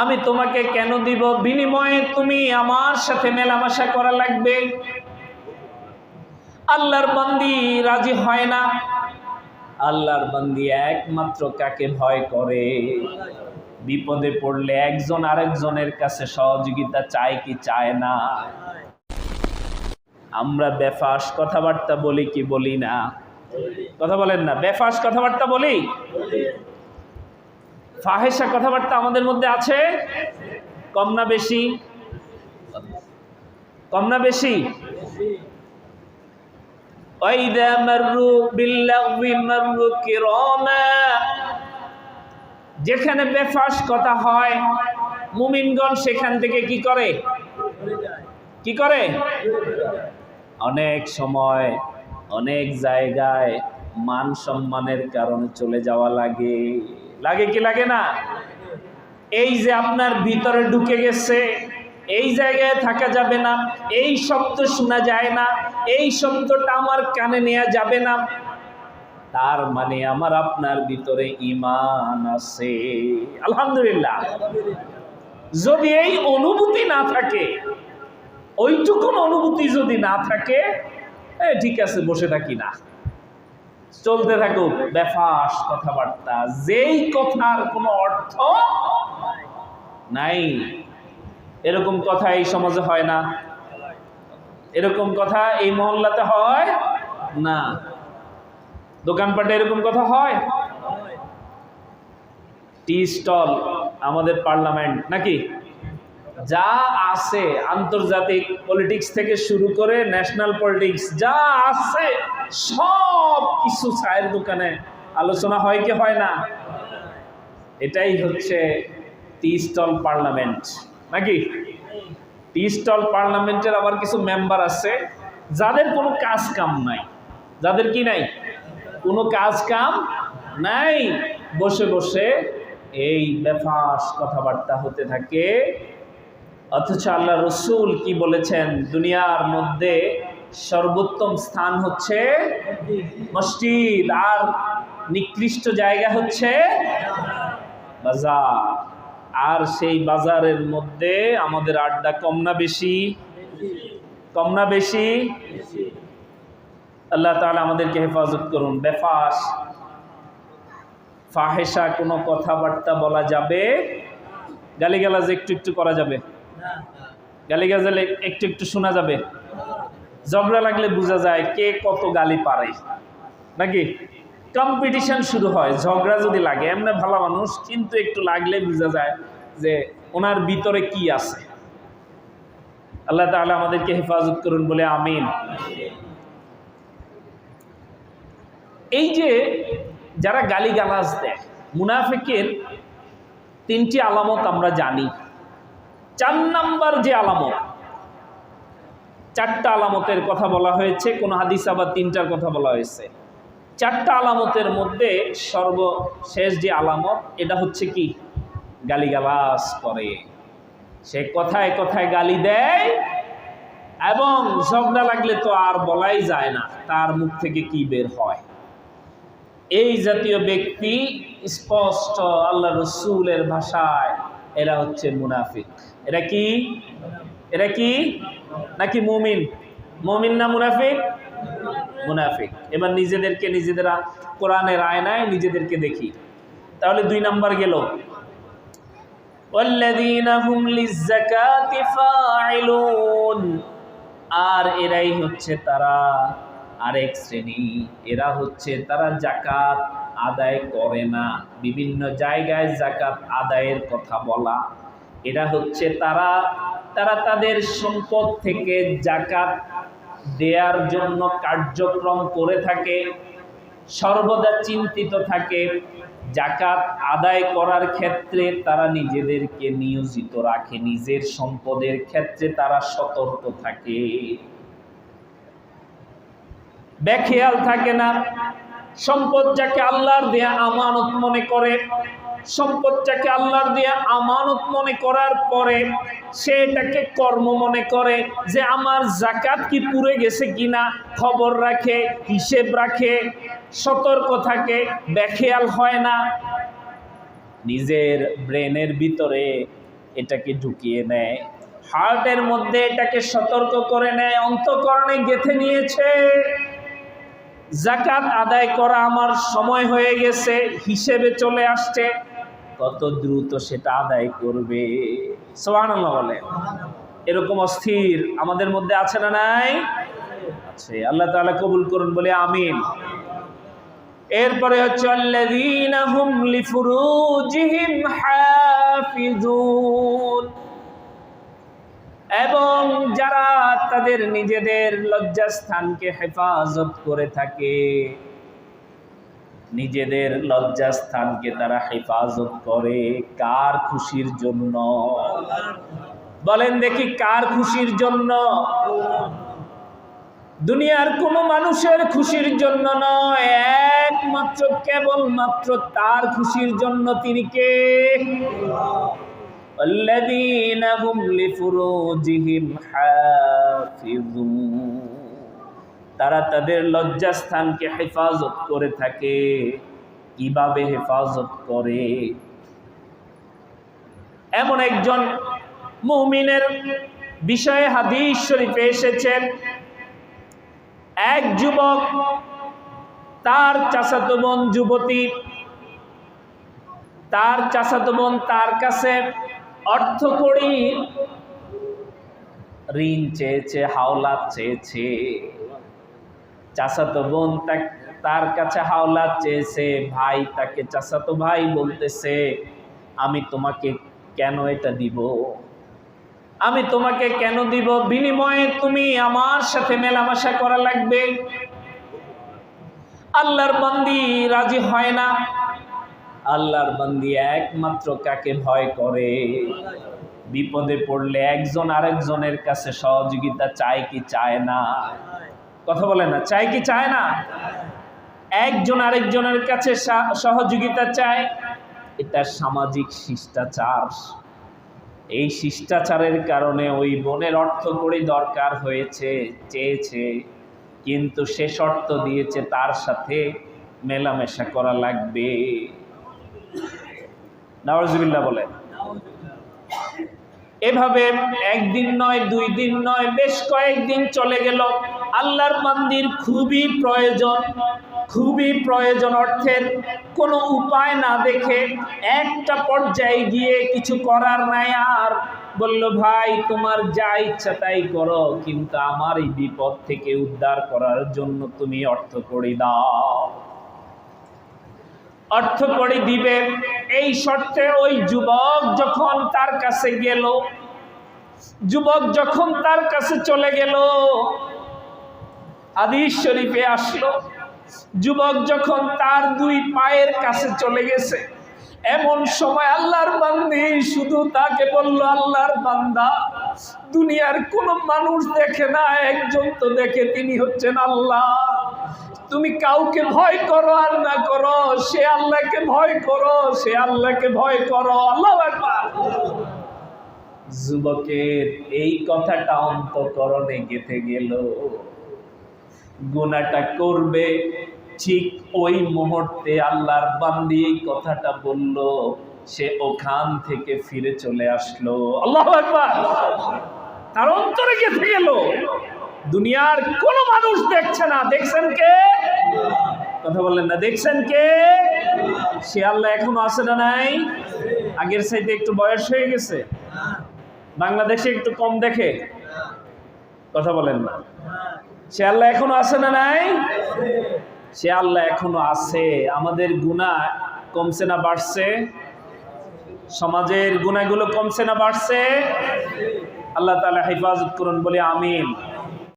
আমি তোমাকে কেন দিব? বিনিময়ে তুমি আমার সাথে মেলামেশা করা লাগবে। আল্লাহর বান্দি রাজি হয় না। আল্লাহর বান্দি একমাত্র কাকে ভয় করে? বিপদে পড়লে একজন আরেকজনের কাছে সহযোগিতা চায় কি চায় না? আমরা বেফাস কথাবার্তা বলি কি বলি না? কথা বলেন না, বেফাস কথাবার্তা বলি? ফাহেসা কথাবার্তা আমাদের মধ্যে আছে, কম না বেশি? কম না বেশি? وَإِذَا مَرُّوا بِاللَّغْوِ مَرُّوا كِرَامًا। যেখানে বেফাস কথা হয় মুমিনগণ সেখান থেকে কি করে? কি করে? অনেক সময় অনেক জায়গায় মান সম্মানের কারণে চলে যাওয়া লাগে। লাগে কি লাগে না? এই যে আপনার ভিতরে ঢুকে গেছে, এই জায়গায় থাকা যাবে না, এই শব্দ শোনা যায় না, এই শব্দটা আমার কানে নেওয়া যাবে না, তার মানে আমার আপনার ভিতরে ঈমান আছে। আলহামদুলিল্লাহ। যদি এই অনুভূতি না থাকে, ওইটুকুন অনুভূতি যদি না থাকে, ঠিক আছে বসে থাকি না, চলতে থাকুক বেফাস কথাবার্তা, যেই কথার কোনো অর্থ নাই। এরকম কথা এই সমাজে হয় না, এরকম কথা এই মহল্লাতে হয় না, দোকানপাটে এরকম কথা হয়। টি স্টল, আমাদের পার্লামেন্ট নাকি, যা আছে আন্তর্জাতিক পলিটিক্স থেকে শুরু করে ন্যাশনাল পলিটিক্স যা আছে সব কিছু চায়ের দোকানে আলোচনা হয় কি হয় না? এটাই হচ্ছে টি স্টল পার্লামেন্ট নাকি? টি স্টল পার্লামেন্টের আবার কিছু মেম্বার আছে যাদের কোনো কাজ কাম নাই, যাদের কি নাই, কোনো কাজ কাম নাই, বসে বসে এই বেফাস কথাবার্তা হতে থাকে। অথচ আল্লাহ রসুল কি বলেছেন? দুনিয়ার মধ্যে সর্বোত্তম স্থান হচ্ছে মসজিদ, আর নিকৃষ্ট জায়গা হচ্ছে বাজার। আর সেই বাজারের মধ্যে আমাদের আড্ডা কম না বেশি? কম না বেশি? আল্লাহ তাআলা আমাদেরকে হেফাজত করুন। বেফাস ফাহেসা কোনো কথাবার্তা বলা যাবে? গালিগালাজ একটু একটু করা যাবে? গালিগালাজ একটু একটু শোনা যাবে? ঝগড়া লাগলে বোঝা যায় কে কত গালি পারে নাকি? কম্পিটিশন শুরু হয় ঝগড়া যদি লাগে। এমনি ভালো মানুষ, কিন্তু একটু লাগলে বোঝা যায় যে ওনার ভিতরে কি আছে। আল্লাহ তাআলা আমাদেরকে হেফাজত করুন বলে আমিন। এই যে যারা গালিগালাজ দেয়, মুনাফিকের তিনটি আলামত আমরা জানি। 4 নাম্বার যে আলামত, 4টা আলামতের কথা বলা হয়েছে, কোন হাদিস আবার 3টার কথা বলা হয়েছে। 4টা আলামতের মধ্যে সর্বশেষ যে আলামত, এটা হচ্ছে কি? গালিগালাজ করে। সে কথায় কথায় গালি দেয়, এবং ঝগড়া লাগলে তো আর বলাই যায় না তার মুখ থেকে কি বের হয়। এই জাতীয় ব্যক্তি স্পষ্ট আল্লাহ রসুলের ভাষায় এরা হচ্ছে মুনাফিক। এরা কি? এরা কি? নাকি মুমিন? মুমিন না মুনাফিক? মুনাফিক। এবার নিজেদেরকে নিজেরা কোরআনের আয়নায় নিজেদেরকে দেখি। তাহলে 2 নাম্বার গেল, ওয়াল্লাযীনা হুম লিয-যাকাতি ফাঈলুন। আর এরাই হচ্ছে তারা আরেক শ্রেণী, এরা হচ্ছে তারা যাকাত আদায় করে না। বিভিন্ন জায়গায় যাকাত আদায়ের কথা বলা। এরা হচ্ছে তারা তাদের সম্পদ থেকে যাকাত দেওয়ার জন্য কার্যক্রম করে থাকে, সর্বদা চিন্তিত থাকে। যাকাত আদায় করার ক্ষেত্রে তারা নিজেদেরকে নিয়োজিত রাখে, নিজের সম্পদের ক্ষেত্রে তারা সতর্ক থাকে, বেখেয়াল থাকে না। সম্পদ যাকে আল্লাহর দেয়া আমানত মনে করে, সম্পদটাকে আল্লাহর দেয়া আমানত মনে করার পরে সে এটাকে কর্ম মনে করে যে আমার যাকাত কি পুড়ে গেছে কিনা খবর রাখে, হিসেব রাখে, সতর্ক থাকে, বেখেয়াল হয় না। নিজের ব্রেনের ভিতরে এটাকে ঢুকিয়ে নেয়, হার্টের মধ্যে এটাকে সতর্ক করে নেয়, অন্তঃকরণে গেঁথে নিয়েছে যাকাত আদায় করা আমার সময় হয়ে গেছে, হিসেবে চলে আসছে, কত দ্রুত সেটা আদায় করবে। সুবহানাল্লাহ বলে। এরকম অস্থির আমাদের মধ্যে আছে না নাই? আছে। আল্লাহ তাআলা কবুল করুন বলে আমিন। এরপরে হচ্ছে আল্লাযীনা হুম লিফুরুজিহিম হাফিজুন, এবং যারা তাদের নিজেদের লজ্জাস্থানকে হেফাজত করে থাকে, নিজেদের লজ্জাস্থানকে তারা হেফাজত করে কার খুশির জন্য? বলেন দেখি, কার খুশির জন্য? দুনিয়ার কোনো মানুষের খুশির জন্য নয়, একমাত্র কেবলমাত্র তার খুশির জন্য। তিনি কে? আল্লাযীনা হুম লিফুরুজিহিম হাফিজুন, তারা তাদের লজ্জাস্থানকে হেফাজত করে থাকে। কিভাবে হেফাজত করে? এমন একজন মুমিনের বিষয়ে হাদিস শরীফে এসেছেন, এক যুবক তার চাচাতো বোন যুবতী, তার চাচাতো বোন তার কাছে অর্থকড়ি ঋণ চেয়েছে, হাওলাত চেয়েছে। চাচাতো বোন তার কাছে হাওলাত চেয়েছে, ভাই তাকে চাচাতো ভাই বলতেছে, আমি তোমাকে কেন এটা দিব? আমি তোমাকে কেন দিব? বিনিময়ে তুমি আমার সাথে মেলামেশা করা লাগবে। আল্লাহর বান্দি রাজি হয় না। আল্লাহর বান্দি একমাত্র কাকে ভয় করে? বিপদে পড়লে একজন আরেকজনের কাছে সহযোগিতা চায় কি চায় না? কথা বলে না, চায় কি চায় না? একজন আরেকজনের কাছে সহযোগিতা চায়। এটা সামাজিক শিষ্টাচার। এই শিষ্টাচারের কারণে ওই বোনের অর্থকড়ি দরকার হয়েছে, চেয়েছে, কিন্তু সে শর্ত দিয়েছে তার সাথে মেলামেশা করা লাগবে। নাউজুবিল্লাহ বলেন। এভাবে একদিন নয়, 2 দিন নয়, বেশ কয়েকদিন চলে গেল। আল্লাহর বান্দির খুবই প্রয়োজন অর্থের, কোনো উপায় না দেখে একটা পর্যায়ে গিয়ে কিছু করার নাই আর, বলল, ভাই তোমার যা ইচ্ছা তাই করো, কিন্তু আমার এই বিপদ থেকে উদ্ধার করার জন্য তুমি অর্থকড়ি দাও। অর্থকড়ি দিবে এই শর্তে ওই যুবক যখন তার কাছে গেল, যুবক যখন তার কাছে চলে গেল, হাদিস শরীফে আসলো, যুবক যখন তার 2 পায়ের কাছে চলে গেছে, এমন সময় আল্লাহর বান্দি শুধু তাকে বলল, আল্লাহর বান্দা, দুনিয়ার কোন মানুষ দেখে না, একজন তো দেখে, তিনি হচ্ছেন আল্লাহ। তুমি কাউকে ভয় করো আর না করো, সে আল্লাহকে ভয় করো, সে আল্লাহকে ভয় করো। আল্লাহু আকবার। যুবকের এই কথাটা অন্তঃকরণে গেঁথে গেল। গুনাহটা করবে, ঠিক ওই মুহূর্তে আল্লাহর বান্দি এই কথাটা বলল, সে ওখান থেকে ফিরে চলে আসলো। আল্লাহু আকবার। তার অন্তরে গেঁথে গেল। দুনিয়ার কোন মানুষ দেখছে না, দেখছেন কে? কথা বললেন না, দেখছেন কে? সে আল্লাহ এখনো আছে না নাই? আগের চাইতে একটু বয়স হয়ে গেছে? বাংলাদেশে একটু কম দেখে? কথা বলেন না। সে আল্লাহ এখনো আছে না নাই? সে আল্লাহ এখনো আছে। আমাদের গুনাহ কমছে না বাড়ছে? সমাজের গুনাহগুলো কমছে না বাড়ছে? আল্লাহ তাআলা হেফাজত করুন বলে আমিন।